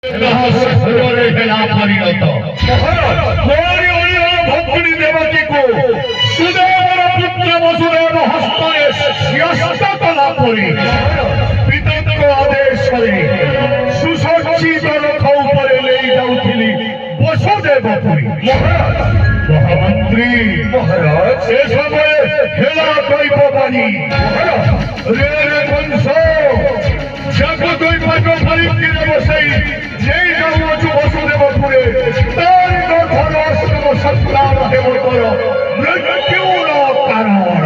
भक्ति देवकी को सुदेवर पुत्र वसुदेव हस्तने शिष्टकला परि पिताको आदेश करे सुसज्जित रथ उपरे ले जाउथिली वसुदेवपुरी। महामंत्री महाराज ए समय हेला दैव बानी रे रे वंश जग दैवक परीक्षित बसई যেই যাওয়াছু বসুদেবপুরে তার ধর্মস্তম সত্তার দেবতর মৃত্যুর কারণ।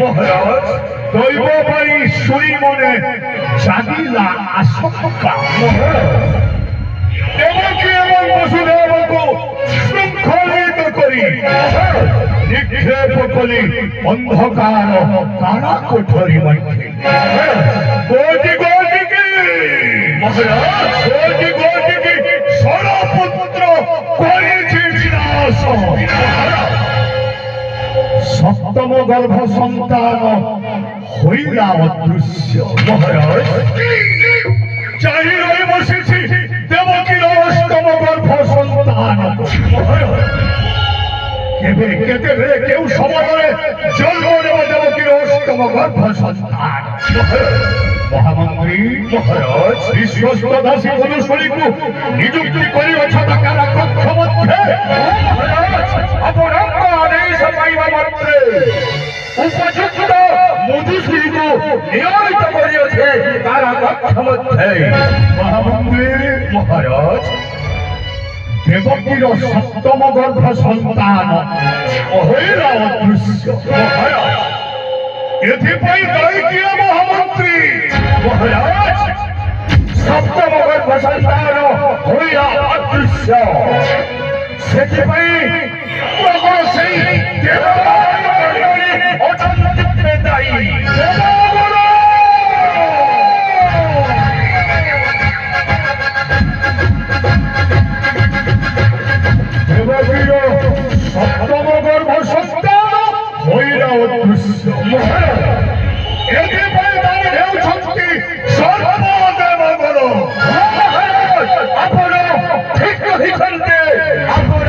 মহারাজ দৈববাণী শুনি মনে জাগিলা আশঙ্কা। দেবকী এবং বসুদেবকে শৃঙ্খলিত করি নিক্ষেপ করি অন্ধকার কারা কোঠরি মধ্যে। কোটি কোটিকে মহারাজ কোটি কোটিকে সরপুত্র করেছে বিনাশ। সপ্তম গর্ভ সন্তান হইলা অদৃশ্য। মহারাজ চাই রয়ে বসেছি দেবকীর অষ্টম গর্ভ সন্তান। কেউ সময়ে জন্ম নেব দেবকীর অষ্টম গর্ভ সন্তান। মহামন্ত্রী মহারাজ বিশ্বস্ত দাসী অনুসরীকে নিযুক্তি করিয়াছ তাহারা কক্ষ মধ্যে। অপরঙ্গ আদেশ পাইবা মাত্রে উপযুক্ত মধুসূদনকে নিয়োজিত করিয়াছে তারা কক্ষ মধ্যে। মহামন্ত্রী মহারাজ দেবকীর সপ্তম গর্ভ সন্তান হইলা অদৃশ্য। মহারাজ এথিপাই দায়ী কিয়া মহামন্ত্রী মহারাজ সপ্তম গর্ভ সন্তান হইলা অদৃশ্য সেথিপাই সেই অচন্তিতে দায়ী। সপ্তম গর্ভ সন্তান হইলা অদৃশ্য। এদিকে তার হেউছন্তি সর্বদেবগণ। আপন ঠিক কহিছন্তে আপন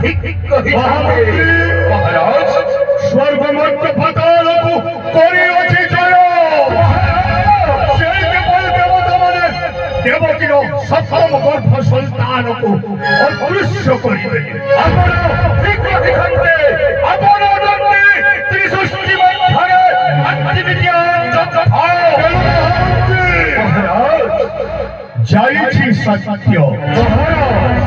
ঠিক কহিছন্তে। মহারাজ স্বর্গমর্ত্য পাতালকু করিয়াছি জয়। সেই কেবল দেবতা মানে দেবকীর সপ্তম গর্ভ সন্তানকু অদৃশ্য করিবে। আপন ঠিক কহিছন্তে আপন দন্তে ত্রিসৃষ্টি মধ্যে অদ্বিতীয়ান যথায়। মহারাজ যাইছি সত্য। মহারাজ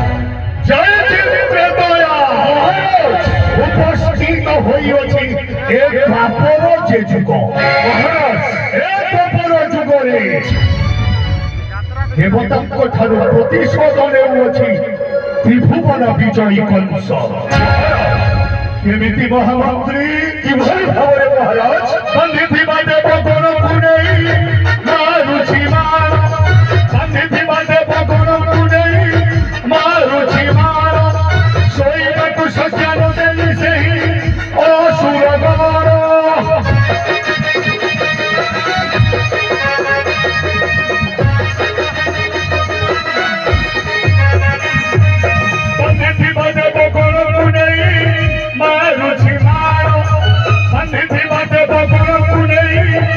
যাইছি ত্রেতয়া। মহারাজ উপস্থিত হইয়াছি এ দ্বাপর যে যুগ। মহারাজ এ দ্বাপর যুগরে দেবতাଙ୍କ ଠାରୁ ପ୍ରତିଶୋଧ ନେଉଅଛି ତ୍ରିଭୁବନ ବିଜୟୀ କଂସ। କେମିତି ମହାମନ୍ତ୍ରୀ କିଭଳି ଭାବରେ ମହାରାଜ ବାନ୍ଧିଥିବା ଦେବଗଣକୁ ନେଇ ମାରୁଛି ମାର। ବାନ୍ଧିଥିବା ଦେବଗଣକୁ ନେଇ ମାରୁଛି ମାର। ଶୋଇବାକୁ ସଜ୍ଜାନ ଦେଲି ସେହି ଅସୁରଗଣ। মারুছি মার বান্ধিଥିବା ଦେବଗଣକୁ ନେଇ